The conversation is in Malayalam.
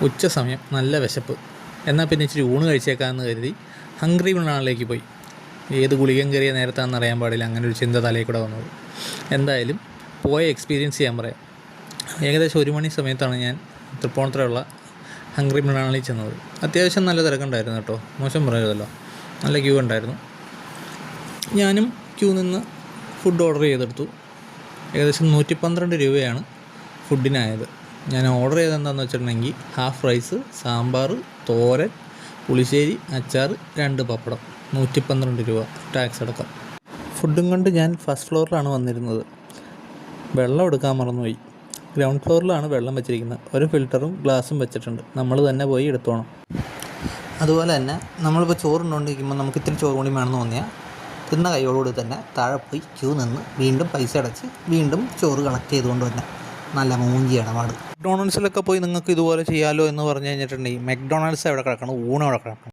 ഉച്ച സമയം, നല്ല വിശപ്പ്. എന്നാൽ പിന്നെ ഇച്ചിരി ഊണ് കഴിച്ചേക്കാമെന്ന് കരുതി ഹംഗ്രി മൃണാളിലേക്ക് പോയി. ഏത് ഗുളികൻ കയറിയ നേരത്താണെന്ന് അറിയാൻ പാടില്ല, അങ്ങനെ ഒരു ചിന്ത തലയിൽ കൂടെ വന്നത്. എന്തായാലും പോയ എക്സ്പീരിയൻസ് ചെയ്യാൻ പറയാം. ഏകദേശം 1 മണി സമയത്താണ് ഞാൻ തൃപ്പൂണിത്തുറയുള്ള ഹംഗ്രി മൃണാളിൽ ചെന്നത്. അത്യാവശ്യം നല്ല തിരക്കുണ്ടായിരുന്നു കേട്ടോ, മോശം പറയരുതല്ലോ, നല്ല ക്യൂ ഉണ്ടായിരുന്നു. ഞാനും ക്യൂ നിന്ന് ഫുഡ് ഓർഡർ ചെയ്തെടുത്തു. ഏകദേശം 112 രൂപയാണ് ഫുഡിനായത്. ഞാൻ ഓർഡർ ചെയ്തത് എന്താണെന്ന് വെച്ചിട്ടുണ്ടെങ്കിൽ ഹാഫ് റൈസ്, സാമ്പാർ, തോരൻ, പുളിശ്ശേരി, അച്ചാർ, 2 പപ്പടം. 112 രൂപ ടാക്സ് അടക്കം. ഫുഡും കൊണ്ട് ഞാൻ ഫസ്റ്റ് ഫ്ലോറിലാണ് വന്നിരുന്നത്. വെള്ളം എടുക്കാൻ മറന്നുപോയി. ഗ്രൗണ്ട് ഫ്ലോറിലാണ് വെള്ളം വെച്ചിരിക്കുന്നത്. ഒരു ഫിൽറ്ററും ഗ്ലാസും വെച്ചിട്ടുണ്ട്, നമ്മൾ തന്നെ പോയി എടുത്തോണം. അതുപോലെ തന്നെ നമ്മളിപ്പോൾ ചോറുണ്ടോണ്ടിരിക്കുമ്പോൾ നമുക്ക് ഇത്തിരി ചോറ് കൂടി വേണമെന്ന് തോന്നിയാൽ തിന്ന കൈയോടുകൂടി തന്നെ താഴെ പോയി ക്യൂ നിന്ന് വീണ്ടും പൈസ അടച്ച് വീണ്ടും ചോറ് കളക്ട് ചെയ്തുകൊണ്ട് തന്നെ നല്ല മൂഞ്ചി ഇടപാട്. മെക്ഡോണൾഡ്സിലൊക്കെ പോയി നിങ്ങൾക്ക് ഇതുപോലെ ചെയ്യാമല്ലോ എന്ന് പറഞ്ഞു കഴിഞ്ഞിട്ടുണ്ടെങ്കിൽ മെക്ഡോണൾഡ്സ് എവിടെ കിടക്കണം, ഊണ് എവിടെ കിടക്കണം.